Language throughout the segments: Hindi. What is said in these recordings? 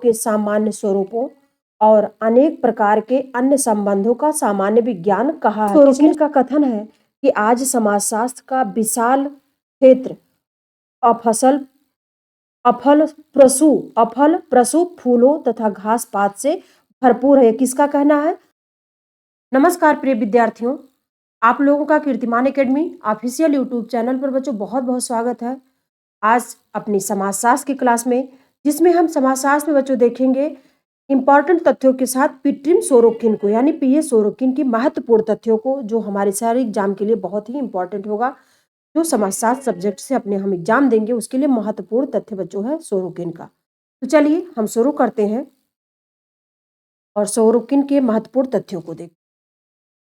के सामान्य स्वरूपों और अनेक प्रकार के अन्य संबंधों का सामान्य विज्ञान कहा है। सोरोकिन का कथन है कि आज समाजशास्त्र का विशाल क्षेत्र अफसल अफल प्रसू फूलों तथा घास पात से भरपूर है। किसका कहना है? नमस्कार प्रिय विद्यार्थियों, आप लोगों का कीर्तिमान एकेडमी ऑफिशियल यूट्यूब चैनल पर बच्चों बहुत बहुत स्वागत है। आज अपनी समाजशास्त्र की क्लास में, जिसमें हम समाजशास्त्र में बच्चों देखेंगे इंपॉर्टेंट तथ्यों के साथ पिट्रिम सोरोकिन को यानी पीए सोरोकिन की महत्वपूर्ण तथ्यों को, जो हमारे सारे एग्जाम के लिए बहुत ही इंपॉर्टेंट होगा। जो समाजशास्त्र सब्जेक्ट से अपने हम एग्जाम देंगे उसके लिए महत्वपूर्ण तथ्य बच्चों है सोरोकिन का। तो चलिए हम शुरू करते हैं और सोरोकिन के महत्वपूर्ण तथ्यों को देखें।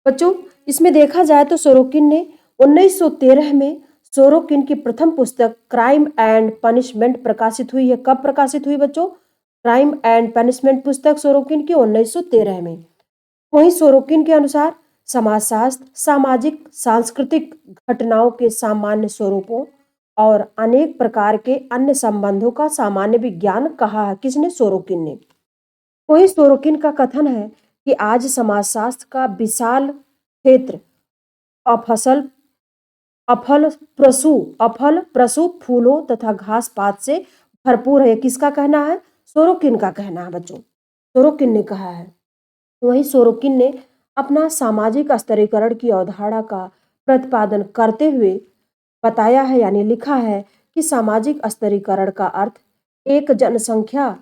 बच्चों, इसमें देखा जाए तो सोरोकिन ने 1913 में सोरोकिन की प्रथम पुस्तक क्राइम एंड पनिशमेंट प्रकाशित हुई है। कब प्रकाशित हुई बच्चों? क्राइम एंड पनिशमेंट पुस्तक सोरोकिन की 1913 में। वहीं सोरोकिन के अनुसार समाजशास्त्र सामाजिक सांस्कृतिक घटनाओं के सामान्य स्वरूपों और अनेक प्रकार के अन्य संबंधों का सामान्य विज्ञान कहा है। किसने? सोरोकिन ने। वहीं सोरोकिन का कथन है कि आज समाजशास्त्र का विशाल क्षेत्र अफल प्रसू फूलों तथा घास पात से भरपूर है। किसका कहना है? सोरोकिन का कहना है बच्चों। सोरोकिन ने कहा है। वहीं सोरोकिन ने अपना सामाजिक स्तरीकरण की अवधारणा का प्रतिपादन करते हुए बताया है यानी लिखा है कि सामाजिक स्तरीकरण का अर्थ एक जनसंख्या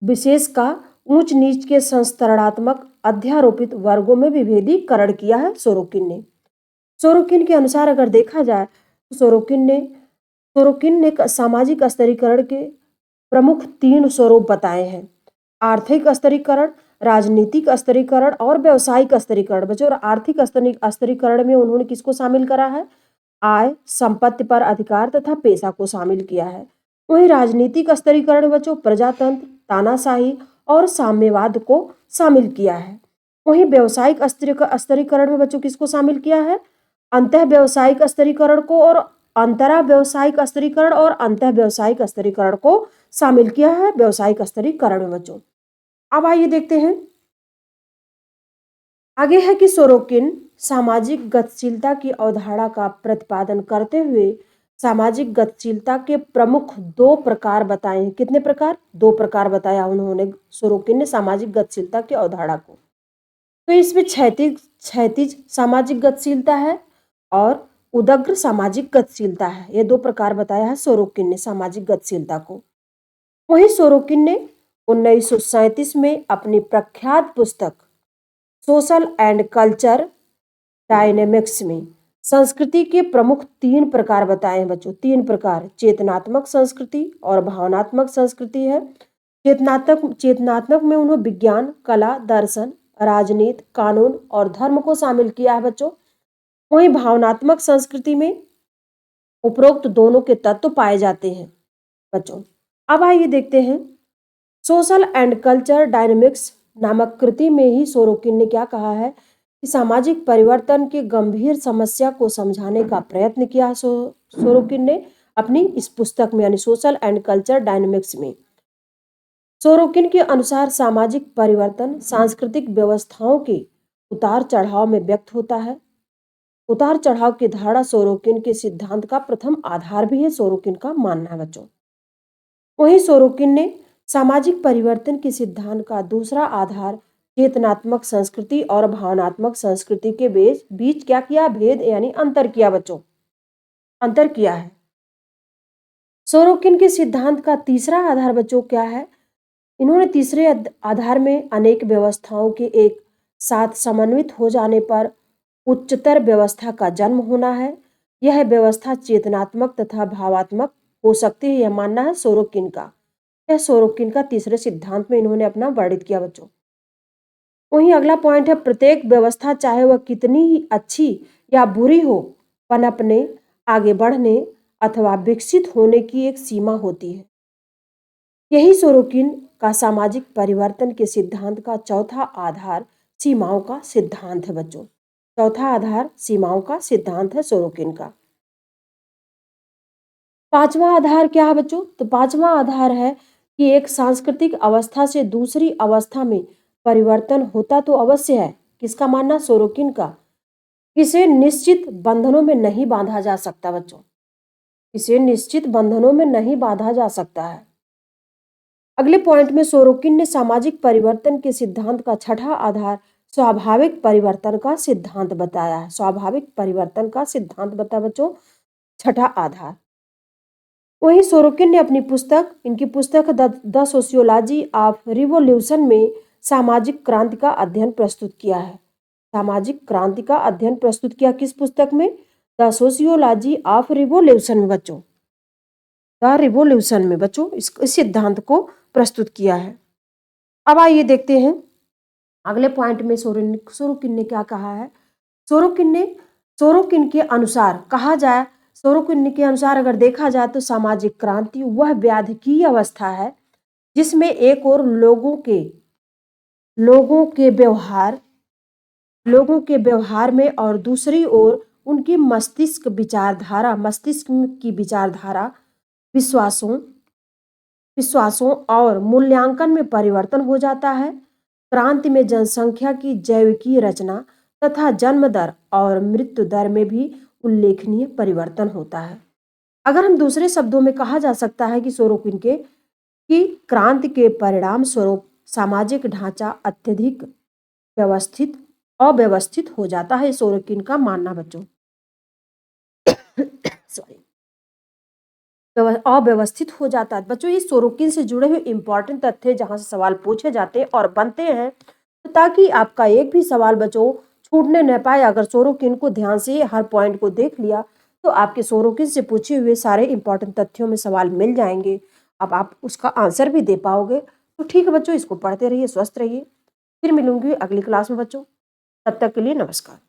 विशेष का ऊंच नीच के संस्तरणात्मक अध्यारोपित वर्गों में विभेदीकरण किया है सोरोकिन ने। सोरोकिन के अनुसार अगर देखा जाए तो सोरोकिन ने सामाजिक स्तरीकरण के प्रमुख 3 स्वरूप बताए हैं: आर्थिक स्तरीकरण, राजनीतिक स्तरीकरण और व्यावसायिक स्तरीकरण। बच्चों, और आर्थिक स्तरीकरण में उन्होंने किसको शामिल करा है? आय, संपत्ति पर अधिकार तथा पेशा को शामिल किया है। वहीं राजनीतिक स्तरीकरण बच्चों प्रजातंत्र, तानाशाही और साम्यवाद को शामिल किया है। वहीं व्यावसायिक स्तरीकरण में बच्चों किसको शामिल किया है? अंतः व्यावसायिक स्तरीकरण को और अंतरा व्यावसायिक स्तरीकरण और अंतः व्यावसायिक स्तरीकरण को शामिल किया है व्यावसायिक स्तरीकरण में बच्चों। अब आइए देखते हैं आगे है कि सोरोकिन सामाजिक गतिशीलता की अवधारणा का प्रतिपादन करते हुए सामाजिक गतिशीलता के प्रमुख 2 प्रकार बताए हैं। कितने प्रकार? 2 प्रकार बताया उन्होंने, सोरोकिन ने सामाजिक गतिशीलता की अवधारणा को। तो इसमें क्षैतिज सामाजिक गतिशीलता है और उदग्र सामाजिक गतिशीलता है। ये 2 प्रकार बताया है सोरोकिन ने सामाजिक गतिशीलता को। वहीं सोरोकिन ने 1937 में अपनी प्रख्यात पुस्तक सोशल एंड कल्चर डायनेमिक्स में संस्कृति के प्रमुख 3 प्रकार बताए हैं बच्चों। 3 प्रकार: चेतनात्मक संस्कृति और भावनात्मक संस्कृति है। चेतनात्मक में उन्होंने विज्ञान, कला, दर्शन, राजनीति, कानून और धर्म को शामिल किया है बच्चों। वहीं भावनात्मक संस्कृति में उपरोक्त दोनों के तत्व पाए जाते हैं बच्चों। अब आइए देखते हैं सोशल एंड कल्चर डायनेमिक्स नामक कृति में ही सोरोकिन ने क्या कहा है कि सामाजिक परिवर्तन की गंभीर समस्या को समझाने का प्रयत्न किया सोरोकिन ने अपनी इस पुस्तक में यानी सोशल एंड कल्चर डायनेमिक्स में। सोरोकिन के अनुसार सामाजिक परिवर्तन सांस्कृतिक व्यवस्थाओं के उतार चढ़ाव में व्यक्त होता है। उतार चढ़ाव की धारणा सोरोकिन के सिद्धांत का प्रथम आधार भी है, सोरोकिन का मानना है बच्चों। वहीं सोरोकिन ने सामाजिक परिवर्तन के सिद्धांत का दूसरा आधार चेतनात्मक संस्कृति और भावनात्मक संस्कृति के बीच क्या किया? भेद यानी अंतर किया बच्चों, अंतर किया है। सोरोकिन के सिद्धांत का तीसरा आधार बच्चों क्या है? इन्होंने तीसरे आधार में अनेक व्यवस्थाओं के एक साथ समन्वित हो जाने पर उच्चतर व्यवस्था का जन्म होना है। यह व्यवस्था चेतनात्मक तथा भावात्मक हो सकती है, यह मानना है सोरोकिन का। यह सोरोकिन का तीसरे सिद्धांत में इन्होंने अपना वर्णित किया बच्चों। वहीं अगला पॉइंट है प्रत्येक व्यवस्था चाहे वह कितनी ही अच्छी या बुरी हो, पनपने, आगे बढ़ने अथवा विकसित होने की एक सीमा होती है। यही सोरोकिन का सामाजिक परिवर्तन के सिद्धांत का चौथा आधार सीमाओं का सिद्धांत है बच्चों। चौथा आधार सीमाओं का सिद्धांत है सोरोकिन का। पांचवा आधार क्या है बच्चों? तो पांचवा आधार है कि एक सांस्कृतिक अवस्था से दूसरी अवस्था में परिवर्तन होता तो अवश्य है। किसका मानना? सोरोकिन का। इसे निश्चित बंधनों में नहीं बांधा जा सकता बच्चों, इसे निश्चित बंधनों में नहीं बांधा जा सकता है। अगले पॉइंट में सोरोकिन ने सामाजिक परिवर्तन के सिद्धांत का छठा आधार स्वाभाविक परिवर्तन का सिद्धांत बताया है। स्वाभाविक परिवर्तन का सिद्धांत बताया बच्चों, छठा आधार। वहीं सोरोकिन ने अपनी पुस्तक, इनकी पुस्तक द सोशियोलॉजी ऑफ रिवोल्यूशन में सामाजिक क्रांति का अध्ययन प्रस्तुत किया है। सामाजिक क्रांति का अध्ययन प्रस्तुत किया किस पुस्तक में? द सोशियोलॉजी ऑफ रिवोल्यूशन में बच्चों, द रिवोल्यूशन में बच्चों इस सिद्धांत को प्रस्तुत किया है। अब आइए देखते हैं अगले पॉइंट में सोरोकिन ने क्या कहा है। सोरोकिन के अनुसार कहा जाए, सोरोकिन के अनुसार अगर देखा जाए तो सामाजिक क्रांति वह व्याधि की अवस्था है जिसमें एक और लोगों के व्यवहार में और दूसरी ओर उनकी मस्तिष्क की विचारधारा, विश्वासों और मूल्यांकन में परिवर्तन हो जाता है। क्रांति में जनसंख्या की जैविकीय रचना तथा जन्म दर और मृत्यु दर में भी उल्लेखनीय परिवर्तन होता है। अगर हम दूसरे शब्दों में कहा जा सकता है कि सोरोकिन के कि क्रांति के परिणाम स्वरूप सामाजिक ढांचा अत्यधिक अव्यवस्थित हो जाता है। सोरोकिन का मानना बच्चों सॉरी अव्यवस्थित हो जाता है बच्चों। ये सोरोकिन से जुड़े हुए इंपॉर्टेंट तथ्य जहां से सवाल पूछे जाते हैं और बनते हैं, तो ताकि आपका एक भी सवाल बच्चों छूटने न पाए। अगर सोरोकिन को ध्यान से हर पॉइंट को देख लिया तो आपके सोरोकिन से पूछे हुए सारे इंपॉर्टेंट तथ्यों में सवाल मिल जाएंगे। अब आप उसका आंसर भी दे पाओगे। तो ठीक है बच्चों, इसको पढ़ते रहिए, स्वस्थ रहिए। फिर मिलूंगी अगली क्लास में बच्चों। तब तक के लिए नमस्कार।